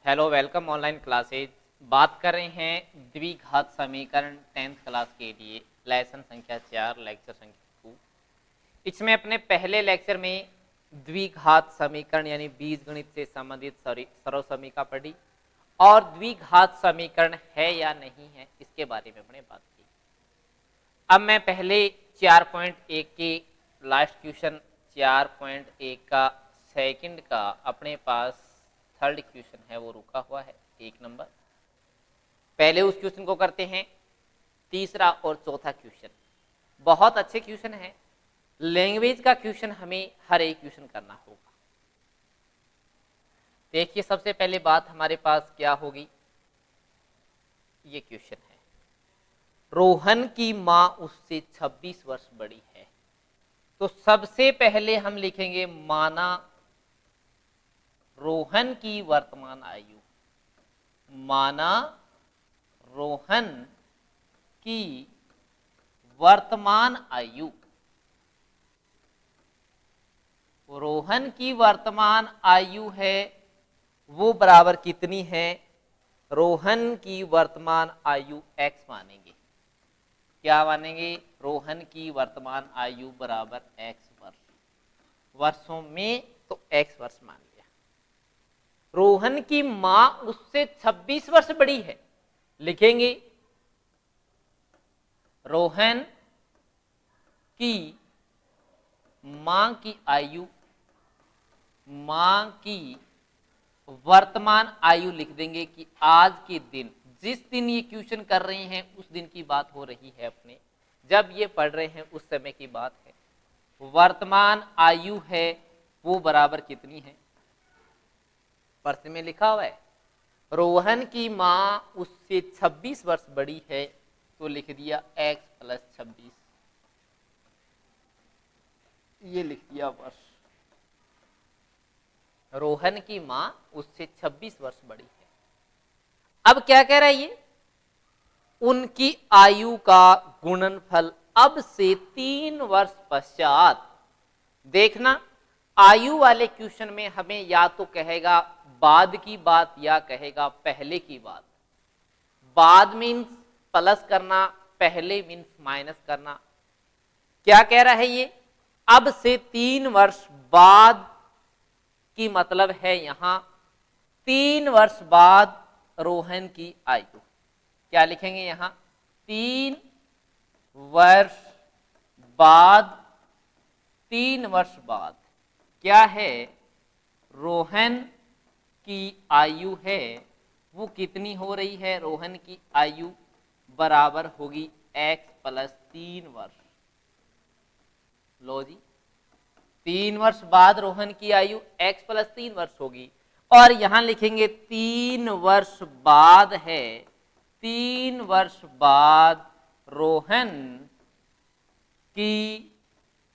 Hello welcome online classes. बात कर रहे हैं द्विघात समीकरण 10th क्लास के लिए लेसन संख्या 4 लेक्चर संख्या 2। इसमें अपने पहले लेक्चर में द्विघात समीकरण यानी बीजगणित से संबंधित सरल समीकरण पढ़ी और द्विघात समीकरण है या नहीं है इसके बारे में हमने बात की। अब मैं पहले 4.1 के लास्ट क्वेश्चन 4.1 का सेकंड का अपने पास थर्ड क्वेश्चन है वो रुका हुआ है 1 नंबर। पहले उस क्वेश्चन को करते हैं। तीसरा और चौथा क्वेश्चन बहुत अच्छे क्वेश्चन है। लैंग्वेज का क्वेश्चन हमें हर एक क्वेश्चन करना होगा। देखिए सबसे पहले बात हमारे पास क्या होगी। ये क्वेश्चन है रोहन की मां उससे 26 वर्ष बड़ी है। तो सबसे पहले हम लिखेंगे माना रोहन की वर्तमान आयु। माना रोहन की वर्तमान आयु। रोहन की वर्तमान आयु है वो बराबर कितनी है। रोहन की वर्तमान आयु x मानेंगे। क्या मानेंगे। रोहन की वर्तमान आयु बराबर x वर्ष। वर्षों में तो x वर्ष मान लिया। रोहन की मां उससे 26 वर्ष बड़ी है। लिखेंगे रोहन की मां की आयु, मां की वर्तमान आयु लिख देंगे कि आज के दिन जिस दिन ये क्वेश्चन कर रहे हैं उस दिन की बात हो रही है। अपने जब ये पढ़ रहे हैं उस समय की बात है। वर्तमान आयु है वो बराबर कितनी है। प्रश्न में लिखा हुआ है रोहन की मां उससे 26 वर्ष बड़ी है तो लिख दिया x + 26। ये लिख दिया वर्ष। रोहन की मां उससे 26 वर्ष बड़ी है। अब क्या कह रहा है ये उनकी आयु का गुणनफल अब से 3 वर्ष पश्चात। देखना आयु वाले क्वेश्चन में हमें या तो कहेगा बाद की बात या कहेगा पहले की बात। बाद मीन्स प्लस करना, पहले मीन्स माइनस करना। क्या कह रहा है ये अब से 3 वर्ष बाद की मतलब है यहां 3 वर्ष बाद रोहन की आयु। क्या लिखेंगे यहां 3 वर्ष बाद। 3 वर्ष बाद क्या है रोहन की आयु है वो कितनी हो रही है। रोहन की आयु बराबर होगी x + 3 वर्ष। लो जी 3 वर्ष बाद रोहन की आयु x + 3 वर्ष होगी और यहां लिखेंगे 3 वर्ष बाद है। 3 वर्ष बाद रोहन की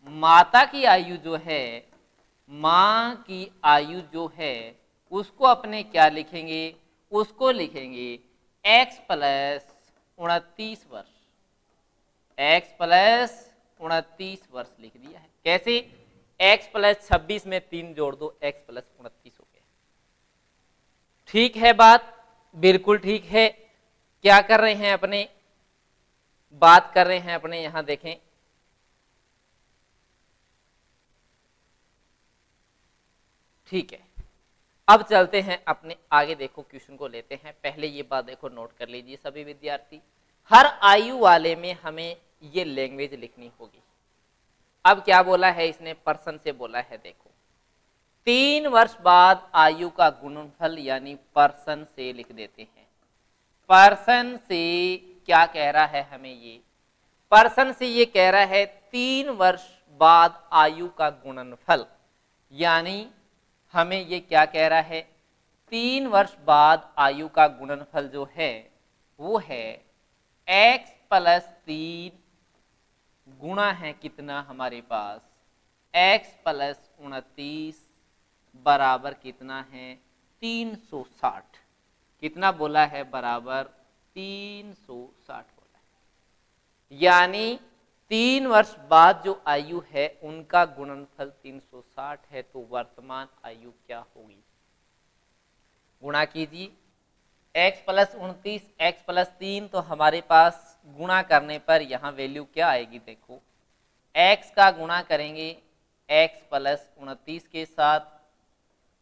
माता की आयु जो है, मां की आयु जो है उसको अपने क्या लिखेंगे। उसको लिखेंगे x + 29 वर्ष। x + 29 वर्ष लिख दिया है। कैसे x + 26 में 3 जोड़ दो x + 29 हो गया। ठीक है बात बिल्कुल ठीक है। क्या कर रहे हैं अपने बात कर रहे हैं अपने यहां देखें ठीक है। अब चलते हैं अपने आगे। देखो क्वेश्चन को लेते हैं। पहले ये बात देखो नोट कर लीजिए सभी विद्यार्थी। हर आयु वाले में हमें ये लैंग्वेज लिखनी होगी। अब क्या बोला है इसने पर्सन से बोला है। देखो 3 वर्ष बाद आयु का गुणनफल यानी पर्सन से लिख देते हैं। पर्सन से क्या कह रहा है हमें ये पर्सन से ये कह रहा है 3 वर्ष बाद आयु का गुणनफल यानी हमें ये क्या कह रहा है 3 वर्ष बाद आयु का गुणनफल जो है वो है x + 3 गुणा है कितना हमारे पास x + 29 बराबर कितना है 360। कितना बोला है बराबर 360 बोला है। यानी 3 वर्ष बाद जो आयु है उनका गुणनफल 360 है। तो वर्तमान आयु क्या होगी गुणा कीजिए, x प्लस 29 x प्लस 3, तो हमारे पास गुणा करने पर यहाँ वैल्यू क्या आएगी, देखो x का गुणा करेंगे x प्लस 29 के साथ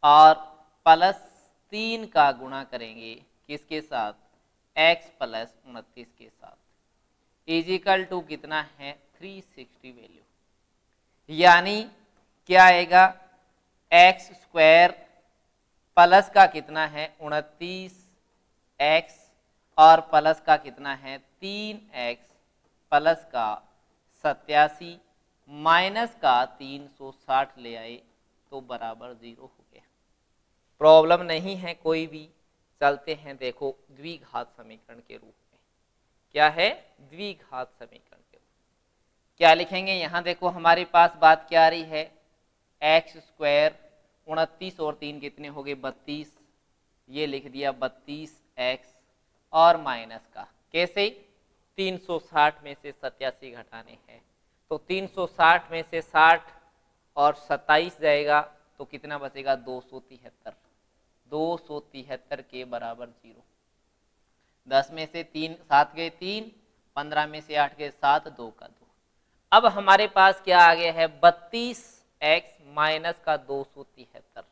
और प्लस 3 का गुणा करेंगे किसके साथ, x प्लस 29 के साथ, इजिकल टू कितना है 360 वैल्यू, यानी क्या आएगा एक्स स्क्वायर प्लस का कितना है 29x और प्लस का कितना है 3x प्लस का 87 माइनस का 360 ले आए तो बराबर 0 हो गया। प्रॉब्लम नहीं है कोई भी, चलते हैं देखो द्विघात समीकरण के रूप में। क्या है, द्विघात समीकरण के रूप में क्या लिखेंगे, यहां देखो हमारे पास बात क्या आ रही है, एक्स स्क्वायर 29 और 3 कितने हो गए 32, ये लिख दिया 32x और माइनस का कैसे 360 में से 87 घटाने हैं, तो 360 में से 60 और 27 जाएगा तो कितना बचेगा 273, 273 के बराबर 0। 10 में से 3 7 गए 3, 15 में से 8 गए 7, 2 का 2। अब हमारे पास क्या आ गया है 32x माइनस का 273।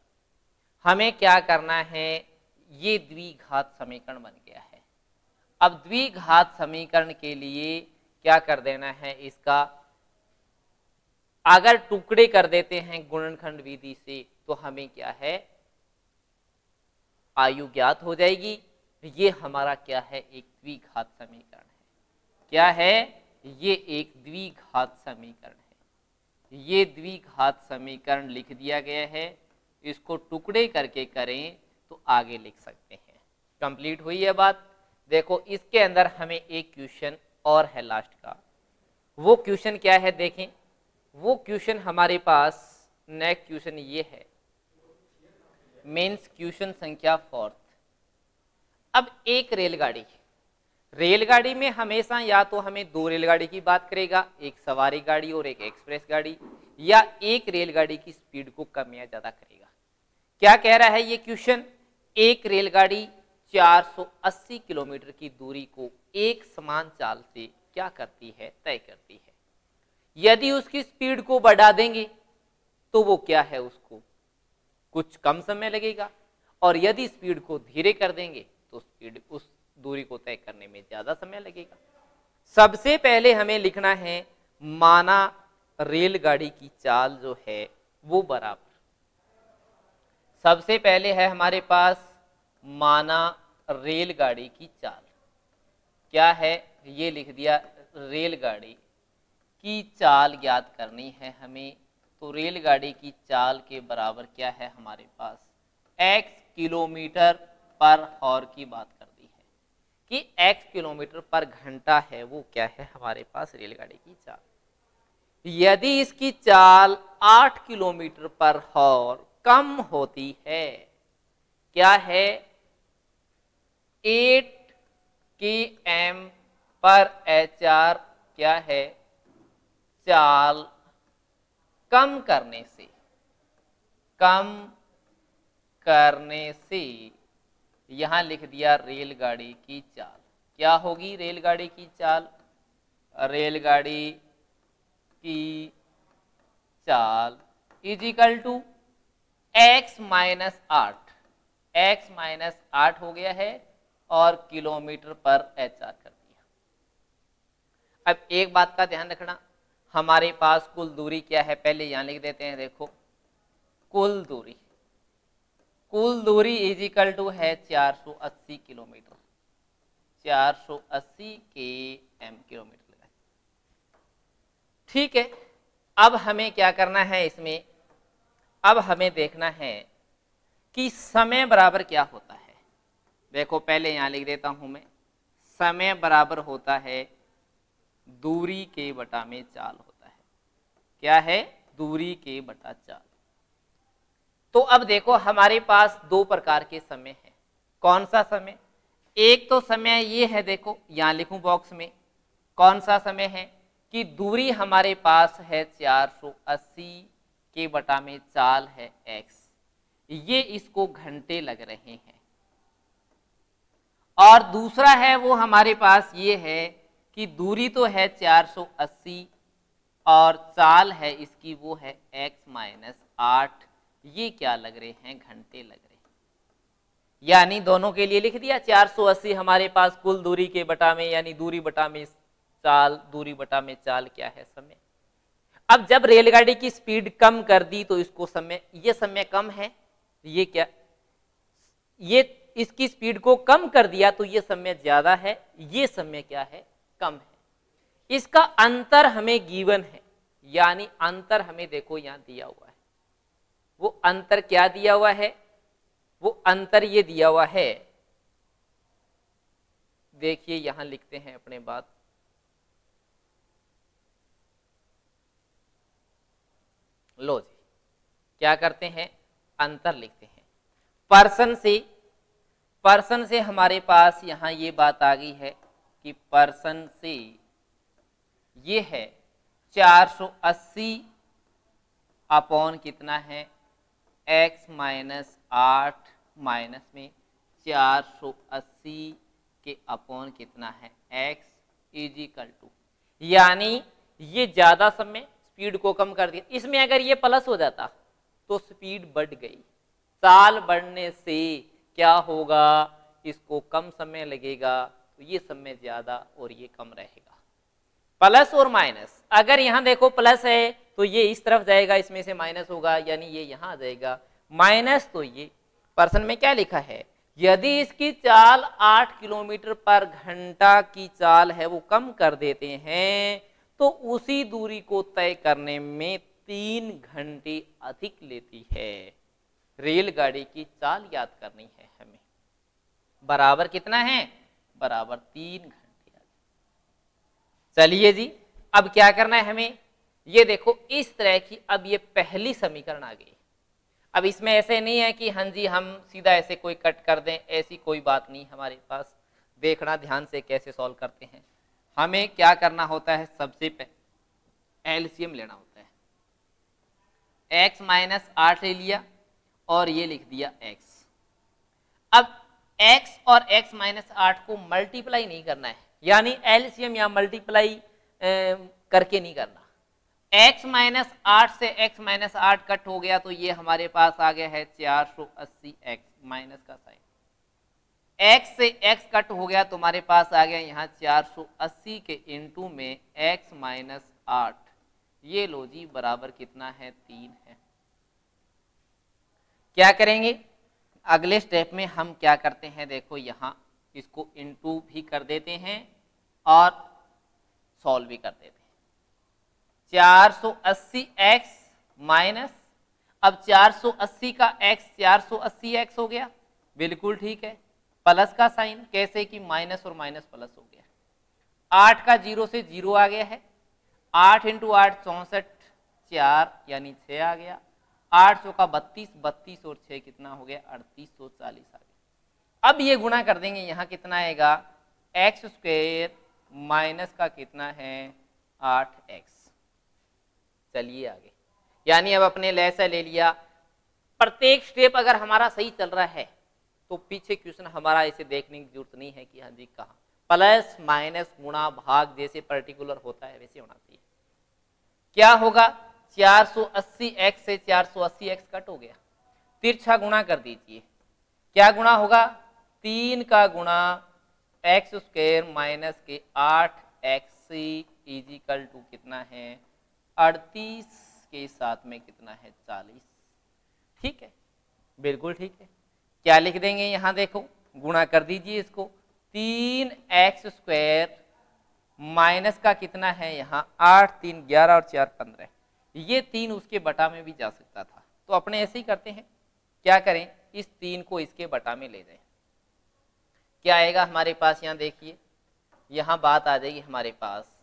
हमें क्या करना है, ये द्विघात समीकरण बन गया है। अब द्विघात समीकरण के लिए क्या कर देना है, इसका अगर टुकड़े कर देते हैं गुणनखंड विधि से तो हमें क्या है आयु ज्ञात हो जाएगी। ये हमारा क्या है, एक द्विघात समीकरण है। क्या है, ये एक द्विघात समीकरण है। ये द्विघात समीकरण लिख दिया गया है, इसको टुकड़े करके करें तो आगे लिख सकते हैं। कंप्लीट हुई है बात। देखो इसके अंदर हमें एक क्वेश्चन और है लास्ट का, वो क्वेश्चन क्या है देखें। वो क्वेश्चन हमारे पास नेक्स्ट क्वेश्चन ये है, मेंस क्वेश्चन संख्या 4। अब एक रेलगाड़ी में हमेशा या तो हमें दो रेलगाड़ी की बात करेगा, एक सवारी गाड़ी और एक एक्सप्रेस गाड़ी, या एक रेलगाड़ी की स्पीड को कम या ज्यादा करेगा। क्या कह रहा है ये क्वेश्चन, एक रेलगाड़ी 480 किलोमीटर की दूरी को एक समान चाल से क्या करती है, तय करती है। यदि उसकी स्पीड को बढ़ा देंगे तो वो क्या है, उसको कुछ कम समय लगेगा, और यदि स्पीड को धीरे कर देंगे तो स्पीड उस दूरी को तय करने में ज्यादा समय लगेगा। सबसे पहले हमें लिखना है माना रेलगाड़ी की चाल जो है वो बराबर, सबसे पहले है हमारे पास माना रेलगाड़ी की चाल क्या है, ये लिख दिया रेलगाड़ी की चाल ज्ञात करनी है हमें। तो रेलगाड़ी की चाल के बराबर क्या है हमारे पास, x किलोमीटर पर हॉर की बात कर दी है कि x किलोमीटर पर घंटा है, वो क्या है हमारे पास रेलगाड़ी की चाल। यदि इसकी चाल 8 किलोमीटर पर हॉर कम होती है, क्या है 8 km पर HR, क्या है चाल कम करने से यहां लिख दिया रेलगाड़ी की चाल। क्या होगी रेलगाड़ी की चाल, रेलगाड़ी की चाल is equal to x minus 8, x minus 8 हो गया है और किलोमीटर पर HR कर दिया। अब एक बात का ध्यान रखना, हमारे पास कुल दूरी क्या है, पहले यहां लिख देते हैं। देखो कुल दूरी इजिकल टू है 480 किलोमीटर, 480 किलोमीटर। ठीक है, अब हमें क्या करना है इसमें, अब हमें देखना है कि समय बराबर क्या होता है। देखो पहले यहां लिख देता हूं मैं, समय बराबर होता है दूरी के बटा में चाल होता है। क्या है, दूरी के बटा चाल। तो अब देखो हमारे पास दो प्रकार के समय हैं। कौन सा समय, एक तो समय ये है, देखो यहां लिखूं बॉक्स में, कौन सा समय है कि दूरी हमारे पास है 480 के बटा में चाल है x, ये इसको घंटे लग रहे हैं। और दूसरा है वो हमारे पास ये है कि दूरी तो है 480 और चाल है इसकी वो है x माइनस 8। ये क्या लग रहे हैं, घंटे लग रहे हैं। यानी दोनों के लिए लिख दिया 480 हमारे पास कुल दूरी के बटा में, यानी दूरी बटा में चाल, दूरी बटा में चाल क्या है, समय। अब जब रेलगाड़ी की स्पीड कम कर दी तो इसको समय, ये समय कम है, ये क्या, ये इसकी स्पीड को कम कर दिया तो ये समय ज्यादा है, ये समय क्या है, कम है। इसका अंतर हमें गिवन है, यानी अंतर हमें देखो यहां दिया हुआ है। वो अंतर क्या दिया हुआ है, वो अंतर ये दिया हुआ है, देखिए यहां लिखते हैं अपने बात, लो जी क्या करते हैं, अंतर लिखते हैं। पर्सन से हमारे पास यहां ये बात आ गई है कि पर्सन से ये है 480 अपॉन कितना है, x माइनस 8 माइनस में 480 के अपॉन कितना है, x इजिकल टू, यानी ये ज्यादा समय स्पीड को कम कर दिया। इसमें अगर ये प्लस हो जाता तो स्पीड बढ़ गई, साल बढ़ने से क्या होगा, इसको कम समय लगेगा, तो ये समय ज्यादा और ये कम रहेगा। प्लस और माइनस, अगर यहां देखो प्लस है तो ये इस तरफ जाएगा, इसमें से माइनस होगा, यानी ये यहां आ जाएगा माइनस। तो ये पर्सन में क्या लिखा है, यदि इसकी चाल 8 किलोमीटर पर घंटा की चाल है वो कम कर देते हैं तो उसी दूरी को तय करने में 3 घंटे अधिक लेती है। रेलगाड़ी की चाल याद करनी है हमें, बराबर कितना है, बराबर 3 घंटे। चलिए जी अब क्या करना है हमें, ये देखो इस तरह की, अब ये पहली समीकरण आ गई। अब इसमें ऐसे नहीं है कि हाँ जी हम सीधा ऐसे कोई कट कर दें, ऐसी कोई बात नहीं हमारे पास। देखना ध्यान से कैसे सॉल्व करते हैं। हमें क्या करना होता है, सबसे पहले एलसीएम लेना होता है। x माइनस 8 ले लिया और ये लिख दिया x। अब x और x माइनस 8 को मल्टीप्लाई नहीं करना है, यानी एलसीएम या मल्टीप्लाई करके नहीं करना। x माइनस 8 से x माइनस 8 कट हो गया तो ये हमारे पास आ गया है 480x, माइनस का साइन। x से x कट हो गया तो हमारे पास आ गया यहाँ 480 के इंटू में x माइनस 8, ये लो जी बराबर कितना है, 3 है। क्या करेंगे अगले स्टेप में, हम क्या करते हैं, देखो यहां इसको इंटू भी कर देते हैं और सॉल्व भी कर देते हैं। 480x माइनस, अब 480 का x 480x हो गया, बिल्कुल ठीक है। प्लस का साइन कैसे कि माइनस और माइनस प्लस हो गया। 8 का 0 से 0 आ गया है, 8 इंटू 8 64, 4 यानी 6 आ गया। 8 सौ का 32, 32 और 6 कितना हो गया, 3840 आ गया। अब ये गुणा कर देंगे, यहाँ कितना आएगा, एक्स स्क्वायर माइनस का कितना है, 8x। चलिए आगे, यानी अब अपने ऐसा ले लिया। प्रत्येक स्टेप अगर हमारा सही चल रहा है तो पीछे क्वेश्चन हमारा इसे देखने की जरूरत नहीं है कि हाँ जी कहाँ, प्लस माइनस गुणा भाग जैसे पर्टिकुलर होता है वैसे होना चाहिए। क्या होगा, 480x से 480x कट हो गया, तिरछा गुणा कर दीजिए। क्या गुणा होगा, 3 का गुणा एक्स स्क्वायर माइनस के 8x इजिकल टू कितना है, 38 के साथ में कितना है, 40। ठीक है, बिल्कुल ठीक है। क्या लिख देंगे यहां देखो, गुणा कर दीजिए इसको, 3x स्क्वायर माइनस का कितना है यहाँ 8, 3 11 और 4 15, ये 3 उसके बटा में भी जा सकता था, तो अपने ऐसे ही करते हैं। क्या करें, इस 3 को इसके बटा में ले जाएं, क्या आएगा हमारे पास, यहाँ देखिए यहाँ बात आ जाएगी हमारे पास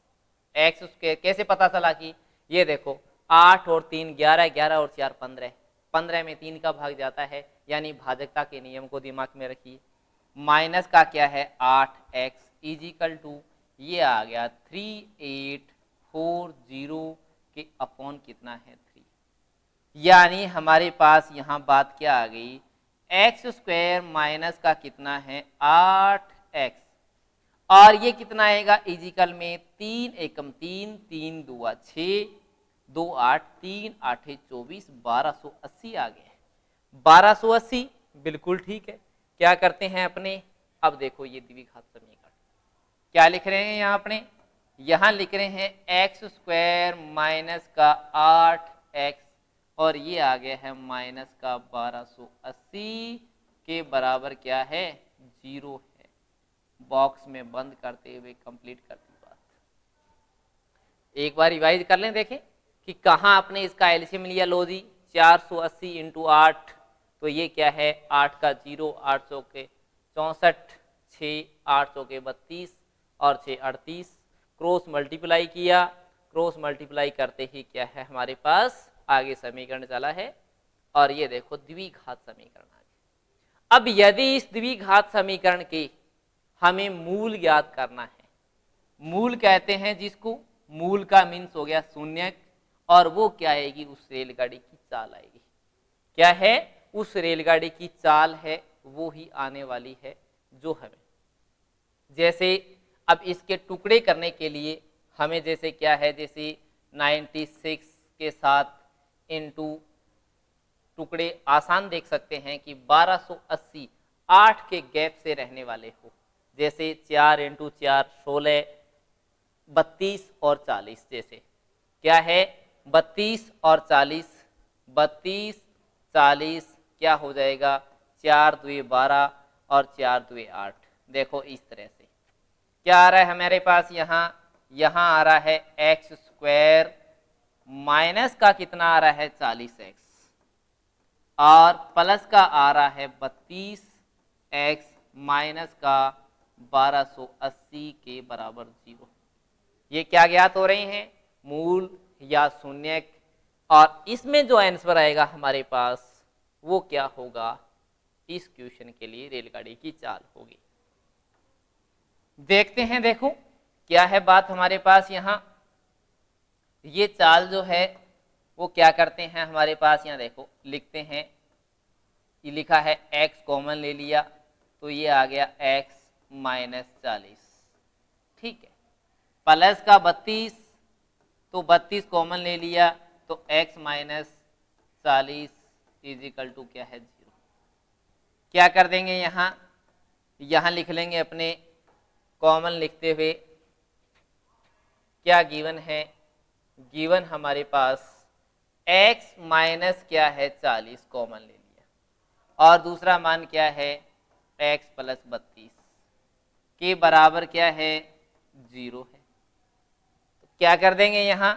एक्स स्क्वायर। कैसे पता चला कि, ये देखो 8 और 3 11, 11 और 4 15, 15 में 3 का भाग जाता है, यानी भाजकता के नियम को दिमाग में रखिए। माइनस का क्या है 8x इजिकल टू, ये आ गया 3840 के अपॉन कितना है 3, यानी हमारे पास यहाँ बात क्या आ गई, एक्स स्क्वायर माइनस का कितना है एक्स, और ये कितना आएगा इजिकल में 3 एकम 3, 3 दूआ 6, 2 8, 3 8 24, 1280 आ गया है। 1280 बिल्कुल ठीक है। क्या करते हैं अपने, अब देखो ये द्विघात समीकरण क्या लिख रहे हैं यहाँ अपने, यहाँ लिख रहे हैं एक्स स्क्वायर माइनस का 8x और ये आ गया है माइनस का 1280 के बराबर क्या है 0 है। बॉक्स में बंद करते हुए कंप्लीट कर दी बात। एक बार रिवाइज कर लें, देखें कि कहाँ आपने इसका एलसीएम लिया। लो जी 480 इंटू 8, तो ये क्या है 8 का 0, 800 के 64, 6 800 के 32 और 6 38, क्रॉस मल्टीप्लाई किया, क्रॉस मल्टीप्लाई करते ही क्या है हमारे पास आगे समीकरण चला है और ये देखो द्विघात समीकरण आ गया। अब यदि इस द्विघात समीकरण के हमें मूल ज्ञात करना है, मूल कहते हैं जिसको, मूल का मीन्स हो गया शून्य, और वो क्या आएगी उस रेलगाड़ी की चाल आएगी। क्या है उस रेलगाड़ी की चाल है वो ही आने वाली है जो हमें, जैसे अब इसके टुकड़े करने के लिए हमें जैसे क्या है, जैसे 96 के साथ इनटू टुकड़े आसान देख सकते हैं कि 1280 8 के गैप से रहने वाले हो, जैसे 4 इंटू 4 16, 32 और 40, जैसे क्या है 32 और 40, 32 40 क्या हो जाएगा 4 दुए 12 और 4 दुए 8। देखो इस तरह से क्या आ रहा है हमारे पास, यहाँ आ रहा है एक्स स्क्वायर माइनस का कितना आ रहा है 40x और प्लस का आ रहा है 32x माइनस का 1280 के बराबर 0। ये क्या ज्ञात हो रहे हैं, मूल या शून्यक, और इसमें जो आंसर आएगा हमारे पास वो क्या होगा, इस क्वेश्चन के लिए रेलगाड़ी की चाल होगी। देखते हैं, देखो क्या है बात हमारे पास। यहाँ ये चाल जो है वो क्या करते हैं हमारे पास, यहाँ देखो लिखते हैं, ये लिखा है x कॉमन ले लिया तो ये आ गया x माइनस 40, ठीक है, प्लस का 32 तो 32 कॉमन ले लिया तो x माइनस 40 इजिकल टू क्या है 0। क्या कर देंगे यहाँ लिख लेंगे अपने कॉमन लिखते हुए, क्या गिवन है, गिवन हमारे पास x माइनस क्या है 40 कॉमन ले लिया और दूसरा मान क्या है x प्लस 32 के बराबर क्या है 0 है। तो क्या कर देंगे यहाँ,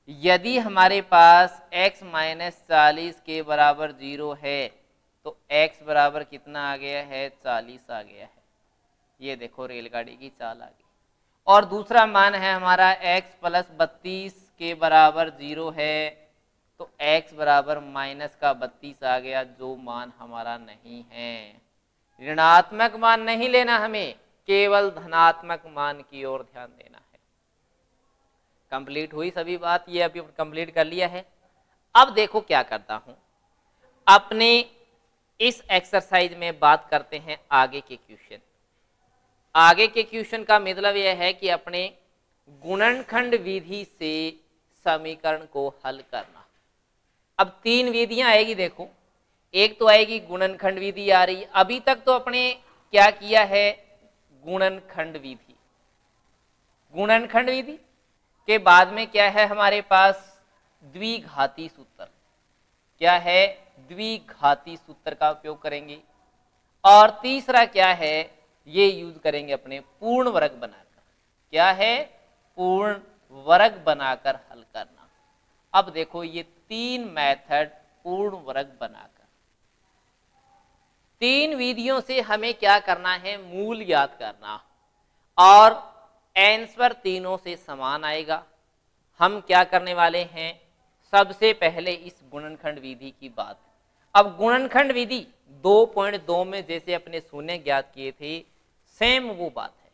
यदि हमारे पास x माइनस 40 के बराबर 0 है तो x बराबर कितना आ गया है 40 आ गया है। ये देखो रेलगाड़ी की चाल आ गई। और दूसरा मान है हमारा x प्लस 32 के बराबर 0 है तो x बराबर माइनस का 32 आ गया, जो मान हमारा नहीं है। ऋणात्मक मान नहीं लेना हमें, केवल धनात्मक मान की ओर ध्यान देना है। कंप्लीट हुई सभी बात, ये अभी कंप्लीट कर लिया है। अब देखो क्या करता हूं, अपने इस एक्सरसाइज में बात करते हैं आगे के क्वेश्चन। आगे के क्वेश्चन का मतलब यह है कि अपने गुणनखंड विधि से समीकरण को हल करना। अब 3 विधियां आएगी, देखो एक तो आएगी गुणनखंड विधि आ रही, अभी तक तो अपने क्या किया है गुणनखंड विधि, गुणनखंड विधि के बाद में क्या है हमारे पास द्विघाती सूत्र, क्या है द्विघाती सूत्र का उपयोग करेंगे, और तीसरा क्या है ये यूज करेंगे अपने पूर्ण वर्ग बनाकर। क्या है पूर्ण वर्ग बनाकर हल करना। अब देखो ये 3 मेथड पूर्ण वर्ग बनाकर, 3 विधियों से हमें क्या करना है मूल ज्ञात करना, और आंसर तीनों से समान आएगा। हम क्या करने वाले हैं, सबसे पहले इस गुणनखंड विधि की बात। अब गुणनखंड विधि 2.2 में जैसे अपने शून्य ज्ञात किए थे सेम वो बात है।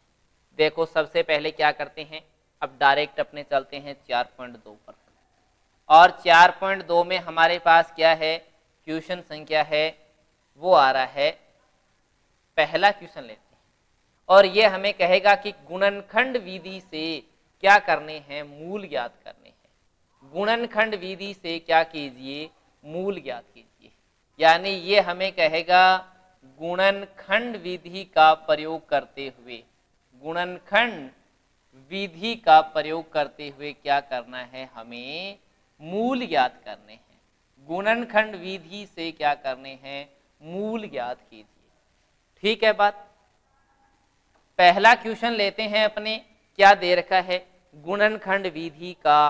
देखो सबसे पहले क्या करते हैं, अब डायरेक्ट अपने चलते हैं 4.2 पर, और 4.2 में हमारे पास क्या है क्वेश्चन संख्या है वो आ रहा है, पहला क्वेश्चन लेते हैं और ये हमें कहेगा कि गुणनखंड विधि से क्या करने हैं, मूल ज्ञात करने हैं। गुणनखंड विधि से क्या कीजिए, मूल ज्ञात कीजिए। यानी ये हमें कहेगा गुणनखंड विधि का प्रयोग करते हुए, गुणनखंड विधि का प्रयोग करते हुए क्या करना है, हमें मूल ज्ञात करने हैं। गुणनखंड विधि से क्या करने हैं, मूल ज्ञात कीजिए। ठीक है बात। पहला क्वेश्चन लेते हैं अपने, क्या दे रखा है, गुणनखंड विधि का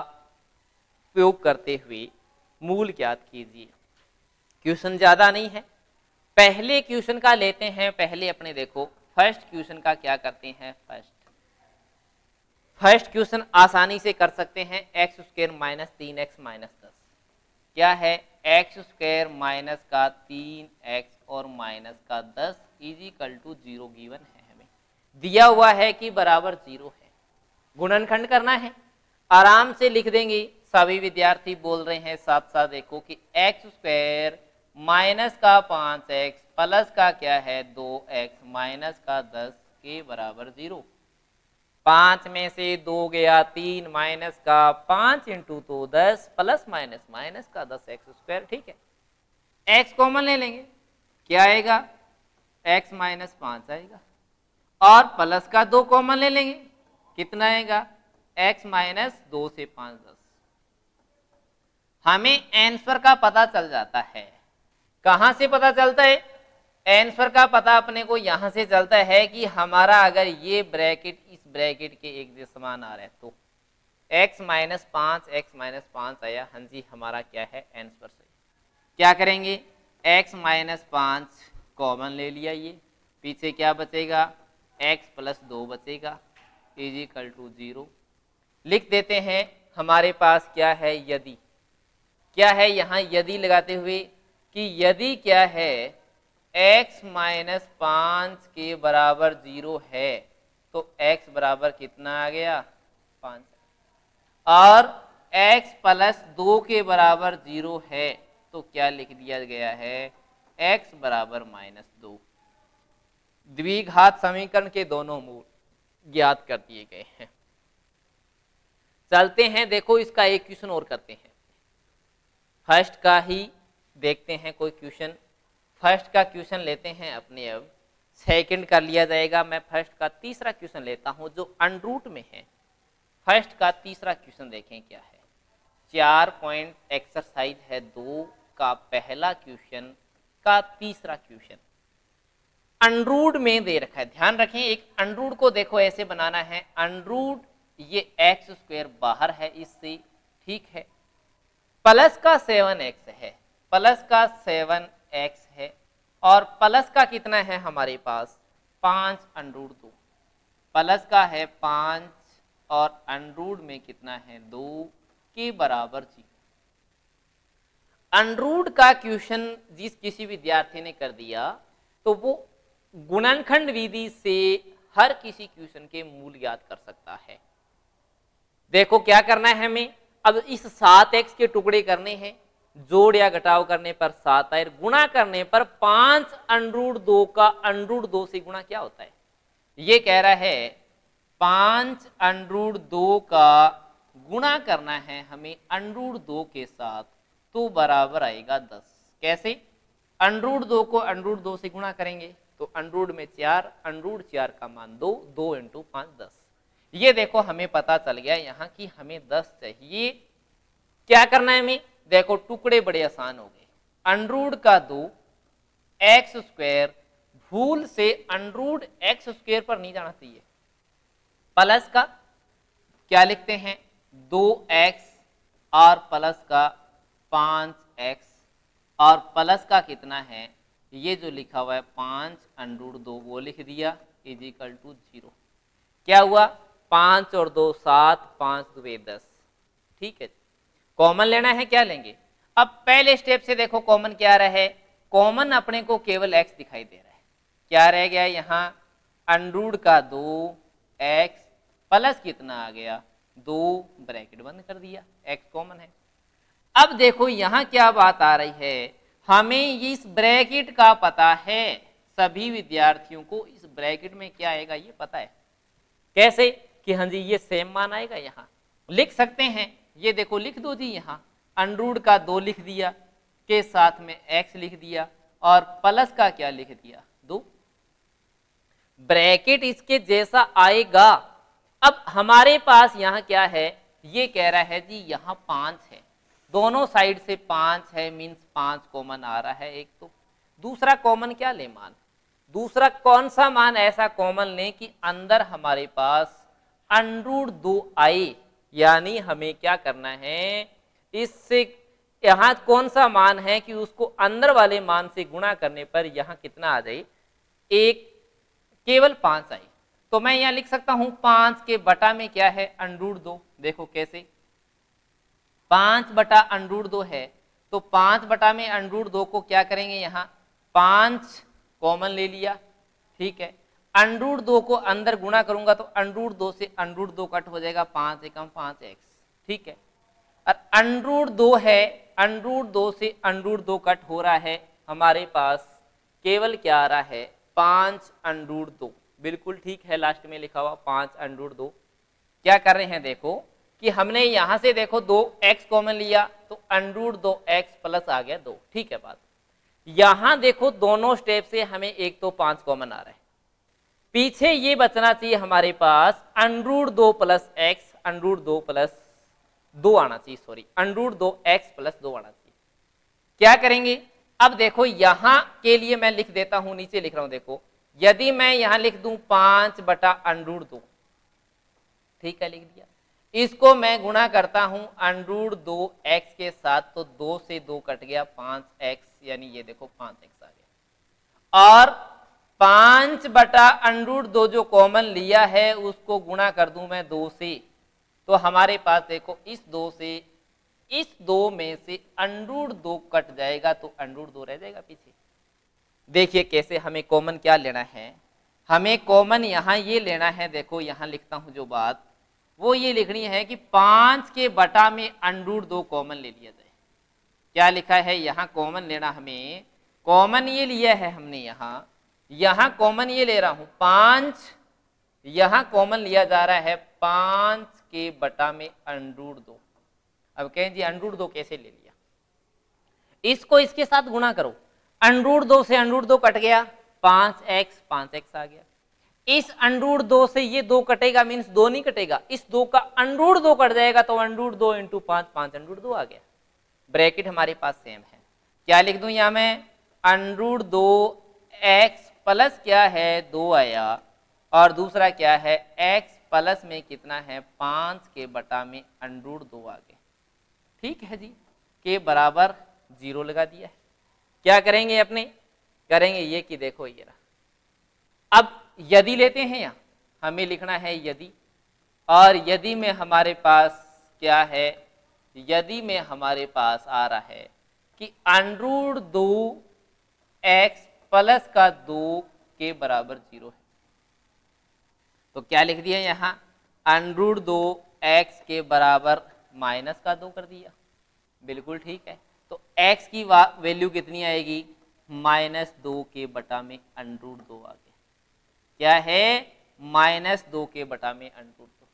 प्रयोग करते हुए मूल ज्ञात कीजिए। क्वेश्चन ज्यादा नहीं है, पहले क्वेश्चन का लेते हैं। पहले अपने देखो फर्स्ट क्वेश्चन का क्या करते हैं, फर्स्ट क्वेश्चन आसानी से कर सकते हैं। X square minus 3x minus 10 क्या है, एक्स स्क्वायर माइनस का 3x और माइनस का 10 इजिकल टू 0 गिवन है। हमें दिया हुआ है कि बराबर 0 है, गुणनखंड करना है, आराम से लिख देंगे। सभी विद्यार्थी बोल रहे हैं साथ साथ, देखो कि एक्स स्क्वायर माइनस का 5x प्लस का क्या है 2x माइनस का 10 के बराबर 0। 5 में से 2 गया 3 माइनस का 5 इंटू तो 10 प्लस माइनस माइनस का 10 एक्स स्क्वायर। ठीक है, x कॉमन ले लेंगे, क्या आएगा, x माइनस 5 आएगा, और प्लस का 2 कॉमन ले लेंगे, कितना आएगा, x माइनस 2 से 5 10। हमें आंसर का पता चल जाता है। कहां से पता चलता है, आंसर का पता अपने को यहां से चलता है कि हमारा अगर ये ब्रैकेट इस ब्रैकेट के एक जैसे समान आ रहा है तो x माइनस 5 आया। हाँ जी, हमारा क्या है, आंसर सही। क्या करेंगे, x माइनस 5 कॉमन ले लिया, ये पीछे क्या बचेगा, x प्लस 2 बचेगा इजिकल टू 0। लिख देते हैं, हमारे पास क्या है, यदि, क्या है यहाँ यदि लगाते हुए कि यदि क्या है x माइनस 5 के बराबर 0 है तो x बराबर कितना आ गया, 5, और x प्लस 2 के बराबर 0 है तो क्या लिख दिया गया है, x बराबर माइनस 2। द्विघात समीकरण के दोनों मूल ज्ञात कर दिए गए हैं। चलते हैं, देखो इसका एक क्वेश्चन और करते हैं, फर्स्ट का ही देखते हैं कोई क्वेश्चन। फर्स्ट का क्वेश्चन लेते हैं अपने, अब सेकंड कर लिया जाएगा। मैं फर्स्ट का तीसरा क्वेश्चन लेता हूं जो अनरूट में है। फर्स्ट का तीसरा क्वेश्चन देखें क्या है, 4 पॉइंट एक्सरसाइज है 2 का पहला क्वेश्चन का तीसरा क्वेश्चन अनरूट में दे रखा है। ध्यान रखें, एक अनरूट को देखो ऐसे बनाना है, अनरूट ये एक्स स्क्वायर बाहर है इससे, ठीक है, प्लस का 7x है, प्लस का 7x है, और प्लस का कितना है हमारे पास 5 अनरूट 2, प्लस का है 5 और अनरूट में कितना है 2 के बराबर 0। अनरूट का क्वेश्चन जिस किसी विद्यार्थी ने कर दिया तो वो गुणनखंड विधि से हर किसी क्वेश्चन के मूल ज्ञात कर सकता है। देखो क्या करना है हमें, अब इस 7x के टुकड़े करने हैं, जोड़ या घटाव करने पर 7 आए, गुणा करने पर 5 अनरूट 2 का अनरूट 2 से गुणा क्या होता है, ये कह रहा है 5 अनरूट 2 का गुणा करना है हमें अनरूट 2 के साथ तो बराबर आएगा 10। कैसे, अनरूट 2 को अनरूट 2 से गुणा करेंगे तो अनरूट में 4, अनरूट 4 का मान 2, 2 इंटू 5 10। ये देखो हमें पता चल गया यहाँ कि हमें 10 चाहिए। क्या करना है हमें, देखो टुकड़े बड़े आसान हो गए, अनरूट का 2 एक्स स्क्वायर, भूल से अनरूट एक्स स्क्वायर पर नहीं जाना चाहिए, प्लस का क्या लिखते हैं 2x और प्लस का 5x और प्लस का कितना है ये जो लिखा हुआ है 5 अनरूट 2 वो लिख दिया इजिकल टू 0। क्या हुआ, 5 और 2 7, 5 2 10। ठीक है, कॉमन लेना है, क्या लेंगे, अब पहले स्टेप से देखो कॉमन क्या रहा है, कॉमन अपने को केवल x दिखाई दे रहा है, क्या रह गया यहाँ अनरूट का 2x प्लस कितना आ गया 2, ब्रैकेट बंद कर दिया, x कॉमन है। अब देखो यहाँ क्या बात आ रही है, हमें इस ब्रैकेट का पता है, सभी विद्यार्थियों को इस ब्रैकेट में क्या आएगा ये पता है। कैसे कि हाँ जी ये सेम मान आएगा, यहाँ लिख सकते हैं, ये देखो लिख दो जी, यहाँ अंडरूट का 2 लिख दिया, के साथ में x लिख दिया और प्लस का क्या लिख दिया 2। ब्रैकेट इसके जैसा आएगा। अब हमारे पास यहाँ क्या है, ये कह रहा है जी यहाँ 5 है, दोनों साइड से 5 है, मीन्स 5 कॉमन आ रहा है एक। तो दूसरा कॉमन क्या ले मान, दूसरा कौन सा मान ऐसा कॉमन ले कि अंदर हमारे पास अंडरूट 2 आए, यानी हमें क्या करना है, इससे यहाँ कौन सा मान है कि उसको अंदर वाले मान से गुणा करने पर यहाँ कितना आ जाए, एक केवल 5 आए। तो मैं यहाँ लिख सकता हूं 5 के बटा में क्या है अंडरूट 2, देखो कैसे 5 बटा अंडरूट 2 है, तो 5 बटा में अंडरूट 2 को क्या करेंगे, यहाँ 5 कॉमन ले लिया, ठीक है, अंडरूट 2 को अंदर गुणा करूंगा तो अंडरूट 2 से अंडरूट 2 कट हो जाएगा, 5 एकम 5x, ठीक है, और अंडरूट 2 है, अंडरूट 2 से अंडरूट 2 कट हो रहा है, हमारे पास केवल क्या आ रहा है 5 अंडरूट 2, बिल्कुल ठीक है, लास्ट में लिखा हुआ 5 अंडरूट 2। क्या कर रहे हैं देखो कि हमने यहां से देखो 2x कॉमन लिया तो अंडरूट 2x प्लस आ गया 2, ठीक है बात। यहां देखो दोनों स्टेप से हमें एक तो 5 कॉमन आ रहा है, पीछे ये बचना चाहिए हमारे पास under root 2 plus X, under root 2 plus 2 आना चाहिए, सॉरी अंडरूट 2x प्लस 2 आना चाहिए। क्या करेंगे, अब देखो यहां के लिए मैं लिख देता हूं, नीचे लिख रहा हूं देखो, यदि मैं यहां लिख दूं 5 बटा अंडरूट 2, ठीक है लिख दिया, इसको मैं गुणा करता हूं अंडरूट 2x के साथ, तो 2 से 2 कट गया 5x, यानी ये देखो 5x आ गया, और 5 बटा अंडरूट 2 जो कॉमन लिया है उसको गुणा कर दूं मैं 2 से, तो हमारे पास देखो इस 2 से इस 2 में से अंडरूट 2 कट जाएगा तो अंडरूट 2 रह जाएगा पीछे। देखिए कैसे हमें कॉमन क्या लेना है, हमें कॉमन यहाँ ये लेना है, देखो यहाँ लिखता हूं जो बात वो ये लिखनी है कि 5 के बटा में अंडरूट 2 कॉमन ले लिया जाए। क्या लिखा है यहाँ कॉमन लेना, हमें कॉमन ये लिया है हमने, यहाँ कॉमन ये ले रहा हूं 5, यहाँ कॉमन लिया जा रहा है 5 के बटा में अंडरूट 2। अब कहें जी अंडरूट 2 कैसे ले लिया, इसको इसके साथ गुणा करो, अंडरूट 2 से अंडरूट 2 कट गया 5x, 5x आ गया, इस अंडरूट 2 से ये 2 कटेगा, मीन्स 2 नहीं कटेगा, इस 2 का अंडरूट 2 कट जाएगा तो अंडरूट 2 इंटू 5, 5 अंडरूट 2 आ गया। ब्रैकेट हमारे पास सेम है, क्या लिख दूं यहां मैं अंडरूट 2x प्लस क्या है 2 आया, और दूसरा क्या है x प्लस में कितना है 5 के बटा में अंडरूट 2 आ गया, ठीक है जी, के बराबर 0 लगा दिया है। क्या करेंगे अपने, करेंगे ये कि देखो ये रहा, अब यदि लेते हैं यहाँ हमें लिखना है यदि, और यदि में हमारे पास क्या है, यदि में हमारे पास आ रहा है कि अंडरूट 2x प्लस का 2 के बराबर 0 है, तो क्या लिख दिया यहाँ अंडरूट 2x के बराबर माइनस का 2 कर दिया, बिल्कुल ठीक है, तो x की वैल्यू कितनी आएगी -2 के बटा में अंडरूट 2 आ गया, क्या है -2 के बटा में अंडरूट 2।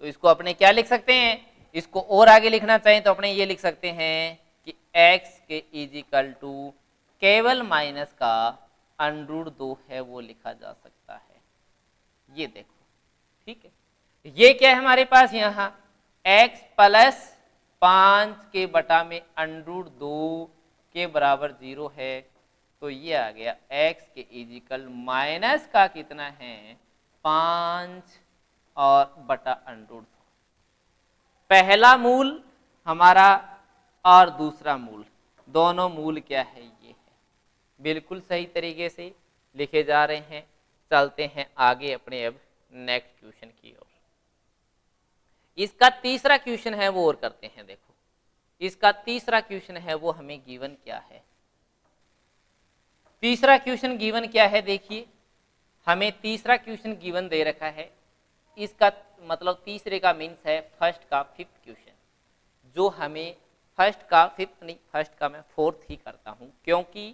तो इसको अपने क्या लिख सकते हैं, इसको और आगे लिखना चाहें तो अपने ये लिख सकते हैं कि x के इजिकल टू केवल माइनस का अंडरूट 2 है वो लिखा जा सकता है, ये देखो ठीक है। ये क्या है हमारे पास यहाँ x प्लस 5 के बटा में अंडरूट 2 के बराबर 0 है, तो ये आ गया x के इजिकल माइनस का कितना है 5 और बटा अंडरूट 2। पहला मूल हमारा और दूसरा मूल, दोनों मूल क्या है ये है, बिल्कुल सही तरीके से लिखे जा रहे हैं। चलते हैं आगे अपने अब नेक्स्ट क्वेश्चन की ओर। इसका तीसरा क्वेश्चन है वो और करते हैं। देखो इसका तीसरा क्वेश्चन है वो हमें गिवन क्या है, तीसरा क्वेश्चन गिवन क्या है, देखिए हमें तीसरा क्वेश्चन गिवन दे रखा है, इसका मतलब तीसरे का मीन्स है फर्स्ट का फिफ्थ क्वेश्चन, जो हमें फर्स्ट का फिफ्थ नहीं, फर्स्ट का मैं फोर्थ ही करता हूं क्योंकि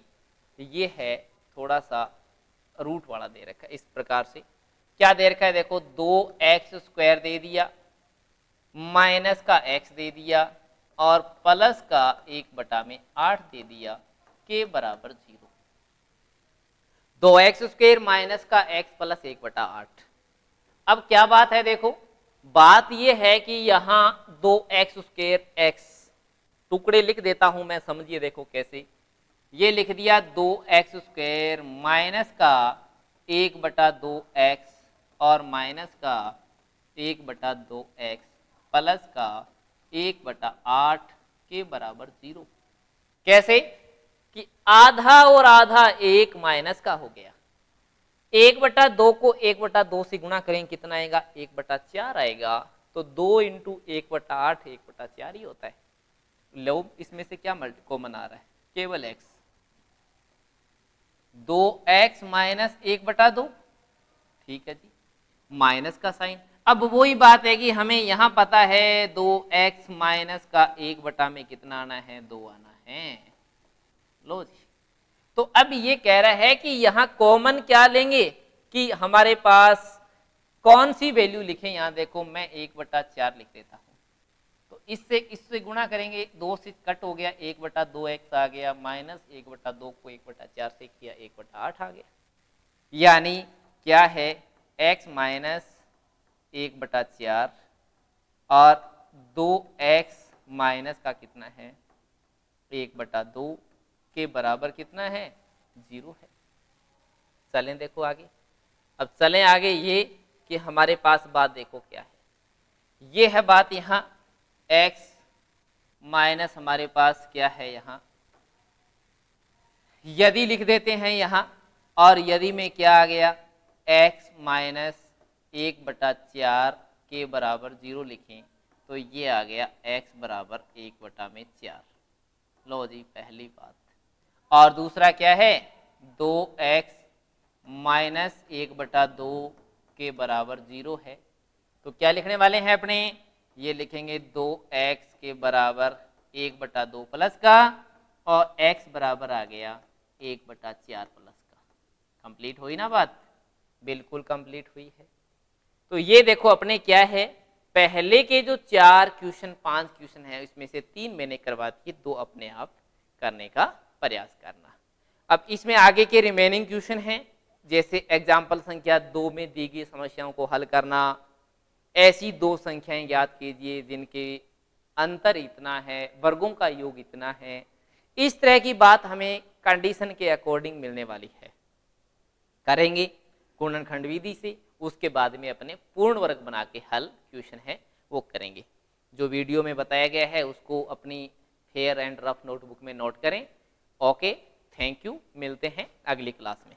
ये है थोड़ा सा रूट वाला दे रखा है। इस प्रकार से क्या दे रखा है, देखो 2x² दे दिया, माइनस का x दे दिया और प्लस का 1/8 दे दिया के बराबर 0। 2x² माइनस का x प्लस 1/8। अब क्या बात है, देखो बात यह है कि यहां 2x² x टुकड़े लिख देता हूं मैं, समझिए देखो कैसे। ये लिख दिया 2x² माइनस का 1/2x और माइनस का 1/2x प्लस का 1/8 के बराबर 0। कैसे कि आधा और आधा 1 माइनस का हो गया। 1/2 को 1/2 से गुणा करें कितना आएगा, 1/4 आएगा। तो 2 इंटू 1/8 1/4 ही होता है। लो इसमें से क्या कॉमन आ रहा है, केवल x। 2x माइनस 1/2, ठीक है जी, माइनस का साइन। अब वही बात है कि हमें यहां पता है 2x माइनस का 1 में कितना आना है, 2 आना है। लो जी, तो अब ये कह रहा है कि यहां कॉमन क्या लेंगे कि हमारे पास कौन सी वैल्यू लिखें। यहां देखो मैं 1/4 लिख देता हूं, तो इससे गुणा करेंगे, 2 से कट हो गया, 1/2x आ गया, माइनस 1/2 को 1/4 से किया, 1/8 आ गया। यानी क्या है, x माइनस 1/4 और 2x माइनस का कितना है, 1/2 के बराबर कितना है, 0 है। चलें देखो आगे। अब चलें आगे, ये कि हमारे पास बात देखो क्या है, ये है बात यहां x माइनस हमारे पास क्या है यहां, यदि लिख देते हैं यहां, और यदि में क्या आ गया, x माइनस 1/4 के बराबर 0 लिखें तो ये आ गया x बराबर 1/4। लो जी पहली बात। और दूसरा क्या है, 2x माइनस 1/2 के बराबर 0 है। तो क्या लिखने वाले हैं अपने, ये लिखेंगे 2x के बराबर 1/2 प्लस का, और x बराबर आ गया 1/4 प्लस का। कंप्लीट हुई ना बात, बिल्कुल कंप्लीट हुई है। तो ये देखो अपने क्या है, पहले के जो 4 क्वेश्चन 5 क्वेश्चन है इसमें से 3 मैंने करवा दिए, 2 अपने आप करने का प्रयास करना। अब इसमें आगे के रिमेनिंग क्वेश्चन हैं, जैसे एग्जाम्पल संख्या 2 में दी गई समस्याओं को हल करना। ऐसी 2 संख्याएं याद कीजिए जिनके अंतर इतना है, वर्गों का योग इतना है। इस तरह की बात हमें कंडीशन के अकॉर्डिंग मिलने वाली है, करेंगे गुणनखंड विधि से। उसके बाद में अपने पूर्ण वर्ग बना के हल क्वेश्चन है वो करेंगे। जो वीडियो में बताया गया है उसको अपनी फेयर एंड रफ नोटबुक में नोट करें। ओके, थैंक यू, मिलते हैं अगली क्लास में।